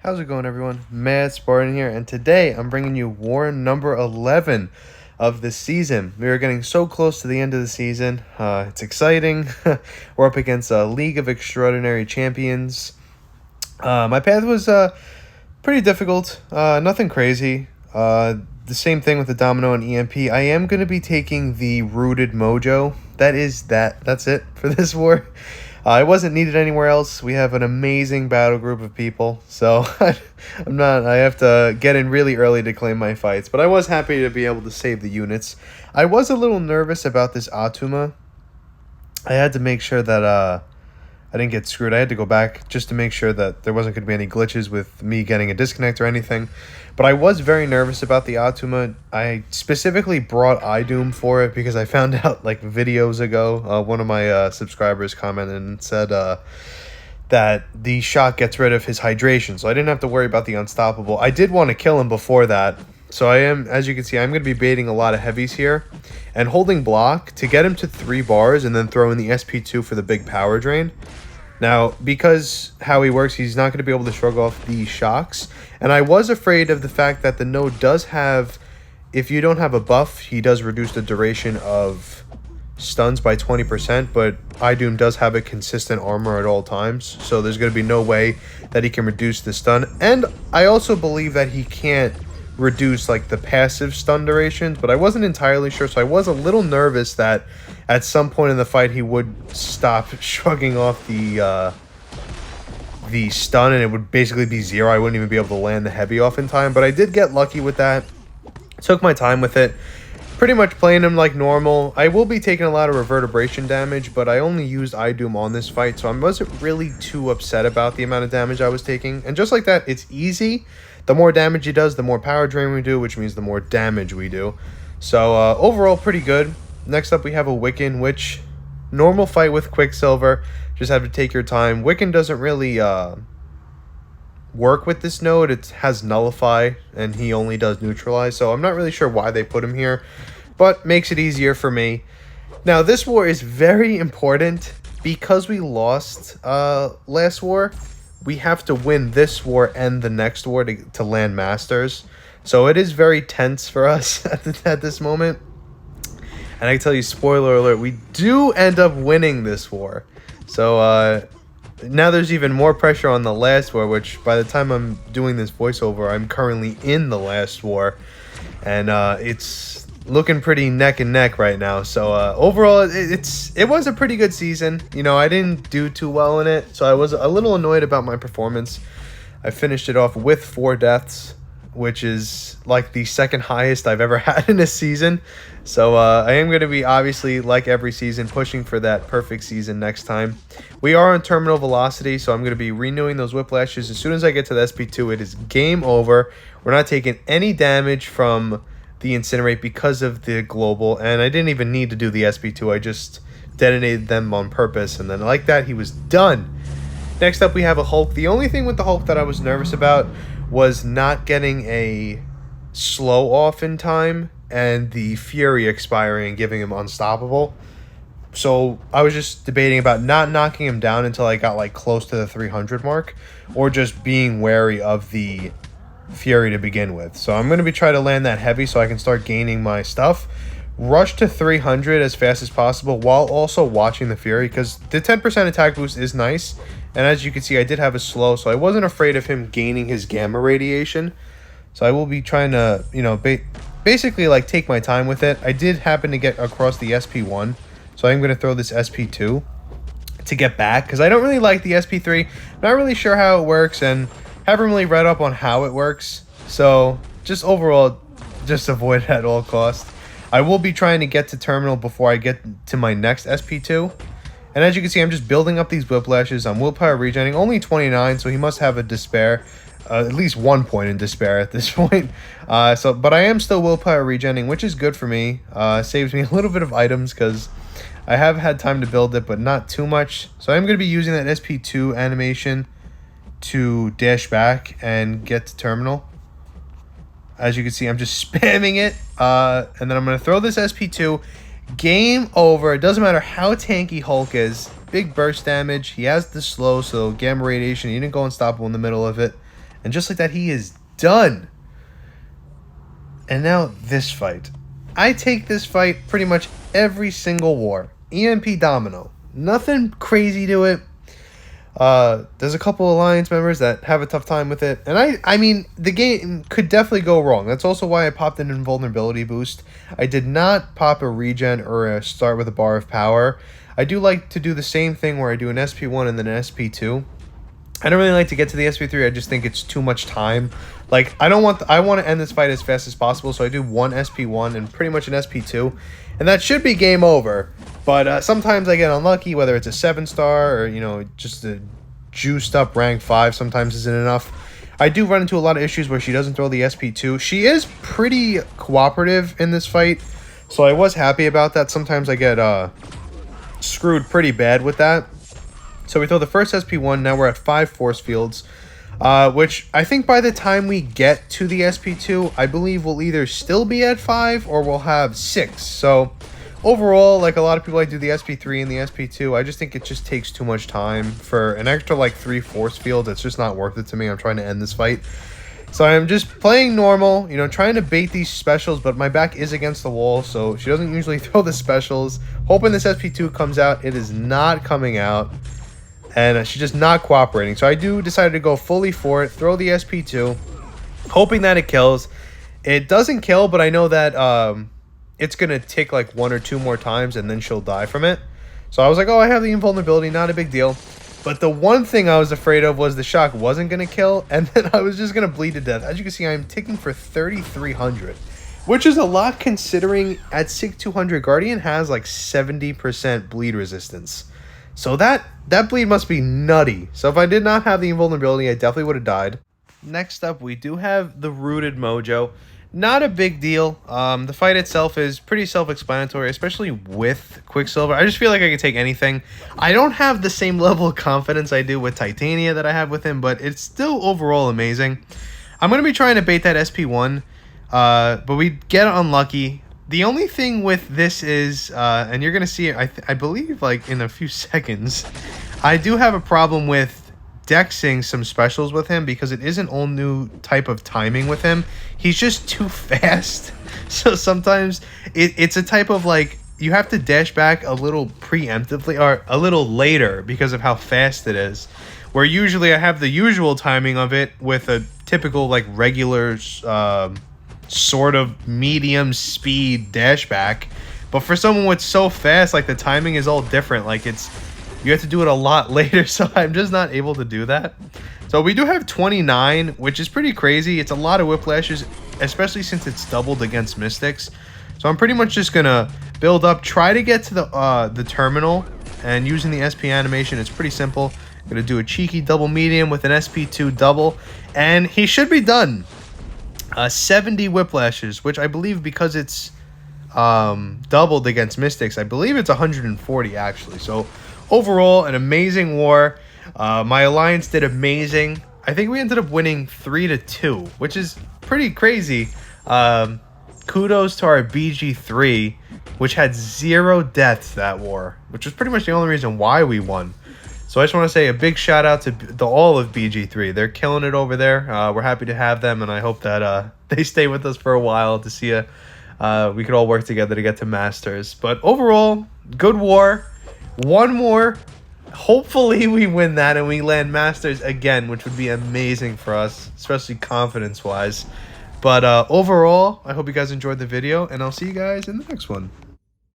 How's it going, everyone? Mad Spartan here, and today I'm bringing you war number 11 of the season. We are getting so close to the end of the season. It's exciting. We're up against a League of Extraordinary Champions. My path was pretty difficult. Nothing crazy. The same thing with the Domino and EMP. I am going to be taking the Rooted Mojo. That's it for this war. It wasn't needed anywhere else. We have an amazing battle group of people, so I have to get in really early to claim my fights, but I was happy to be able to save the units. I was a little nervous about this Atuma. I had to make sure that I didn't get screwed. I had to go back just to make sure that there wasn't going to be any glitches with me getting a disconnect or anything. But I was very nervous about the Atuma. I specifically brought Idom for it because I found out like videos ago. One of my subscribers commented and said that the shot gets rid of his hydration. So I didn't have to worry about the unstoppable. I did want to kill him before that. So I am, as you can see, I'm going to be baiting a lot of heavies here and holding block to get him to 3 bars and then throw in the SP2 for the big power drain. Now, because how he works, he's not going to be able to shrug off the shocks. And I was afraid of the fact that the node does have, if you don't have a buff, he does reduce the duration of stuns by 20%. But Idom does have a consistent armor at all times. So there's going to be no way that he can reduce the stun. And I also believe that he can't reduce like the passive stun durations, but I wasn't entirely sure, so I was a little nervous that at some point in the fight he would stop shrugging off the stun and it would basically be 0. I wouldn't even be able to land the heavy off in time, but I did get lucky with that. Took my time with it, pretty much playing him like normal. I will be taking a lot of reverberation damage, but I only used Idom on this fight, so I wasn't really too upset about the amount of damage I was taking. And just like that, it's easy. The more damage he does, the more power drain we do, which means the more damage we do. So overall, pretty good. Next up, we have a Wiccan, which normal fight with Quicksilver. Just have to take your time. Wiccan doesn't really work with this node. It has Nullify, and he only does Neutralize. So I'm not really sure why they put him here, but makes it easier for me. Now, this war is very important because we lost last war. We have to win this war and the next war to land Masters. So it is very tense for us at this moment. And I can tell you, spoiler alert, we do end up winning this war. So now there's even more pressure on the last war, which by the time I'm doing this voiceover, I'm currently in the last war. And it's looking pretty neck and neck right now. So overall, it was a pretty good season. You know, I didn't do too well in it, so I was a little annoyed about my performance. I finished it off with 4 deaths, which is like the second highest I've ever had in a season. So I am going to be, obviously, like every season, pushing for that perfect season next time. We are on terminal velocity, so I'm going to be renewing those whiplashes. As soon as I get to the SP2, it is game over. We're not taking any damage from the Incinerate because of the global, and I didn't even need to do the SP2. I just detonated them on purpose, and then like that, he was done. Next up, we have a Hulk. The only thing with the Hulk that I was nervous about was not getting a slow off in time and the Fury expiring and giving him unstoppable. So I was just debating about not knocking him down until I got like close to the 300 mark, or just being wary of the Fury to begin with. So I'm going to be trying to land that heavy so I can start gaining my stuff. Rush to 300 as fast as possible while also watching the Fury, because the 10% attack boost is nice. And as you can see, I did have a slow, so I wasn't afraid of him gaining his gamma radiation. So I will be trying to, you know, basically like take my time with it. I did happen to get across the SP1, so I'm going to throw this SP2 to get back, because I don't really like the SP3. Not really sure how it works, and haven't really read up on how it works, so just overall, just avoid it at all costs. I will be trying to get to terminal before I get to my next SP2, and as you can see, I'm just building up these whiplashes. I'm willpower regening, only 29, so he must have a despair, at least 1 point in despair at this point. But I am still willpower regening, which is good for me. Saves me a little bit of items because I have had time to build it, but not too much. So I'm going to be using that SP2 animation to dash back and get to terminal. As you can see, I'm just spamming it, and then I'm going to throw this SP2. Game over. It doesn't matter how tanky Hulk is. Big burst damage. He has the slow, so gamma radiation. He didn't go unstoppable in the middle of it. And just like that, he is done. And now this fight. I take this fight pretty much every single war. EMP Domino. Nothing crazy to it. There's a couple Alliance members that have a tough time with it. And I mean, the game could definitely go wrong. That's also why I popped an invulnerability boost. I did not pop a regen or a start with a bar of power. I do like to do the same thing where I do an SP1 and then an SP2. I don't really like to get to the SP3. I just think it's too much time. Like, I want to end this fight as fast as possible, so I do one SP1 and pretty much an SP2. And that should be game over. But sometimes I get unlucky, whether it's a 7-star or, you know, just a juiced up rank 5 sometimes isn't enough. I do run into a lot of issues where she doesn't throw the SP2. She is pretty cooperative in this fight, so I was happy about that. Sometimes I get screwed pretty bad with that. So we throw the first SP1. Now we're at 5 force fields, which I think by the time we get to the SP2, I believe we'll either still be at 5 or we'll have 6. So overall, like a lot of people, I do the SP3 and the SP2. I just think it just takes too much time for an extra like 3 force fields. It's just not worth it to me. I'm trying to end this fight. So I'm just playing normal, you know, trying to bait these specials, but my back is against the wall, so she doesn't usually throw the specials. Hoping this SP2 comes out. It is not coming out. And she's just not cooperating. So I do decide to go fully for it, throw the SP2, hoping that it kills. It doesn't kill, but I know that it's going to tick like 1 or 2 more times, and then she'll die from it. So I was like, oh, I have the invulnerability, not a big deal. But the one thing I was afraid of was the shock wasn't going to kill, and then I was just going to bleed to death. As you can see, I'm ticking for 3,300, which is a lot considering at SIG 200, Guardian has like 70% bleed resistance. So that bleed must be nutty. So if I did not have the invulnerability, I definitely would have died. Next up, we do have the Rooted Mojo. Not a big deal. The fight itself is pretty self-explanatory, especially with Quicksilver. I just feel like I could take anything. I don't have the same level of confidence I do with Titania that I have with him, but it's still overall amazing. I'm going to be trying to bait that SP1, but we get unlucky. The only thing with this is, and you're going to see it, I believe, like, in a few seconds, I do have a problem with dexing some specials with him because it is an all new type of timing with him. He's just too fast. So sometimes it's a type of, like, you have to dash back a little preemptively or a little later because of how fast it is. Where usually I have the usual timing of it with a typical, like, regular sort of medium speed dash back, but for someone with so fast, like, the timing is all different. Like, you have to do it a lot later, so I'm just not able to do that. So we do have 29, which is pretty crazy. It's a lot of whiplashes, especially since it's doubled against Mystics. So I'm pretty much just gonna build up, try to get to the terminal, and using the SP animation, it's pretty simple. I'm gonna do a cheeky double medium with an SP2 double, and he should be done. 70 whiplashes, which I believe, because it's doubled against Mystics, I believe it's 140 actually. So overall, an amazing war. My alliance did amazing. I think we ended up winning 3-2, which is pretty crazy. Kudos to our BG3, which had 0 deaths that war, which was pretty much the only reason why we won. So I just want to say a big shout out to all of BG3. They're killing it over there. We're happy to have them, and I hope that they stay with us for a while to see we could all work together to get to Masters. But overall, good war. One more. Hopefully we win that and we land Masters again, which would be amazing for us, especially confidence-wise. But overall, I hope you guys enjoyed the video, and I'll see you guys in the next one.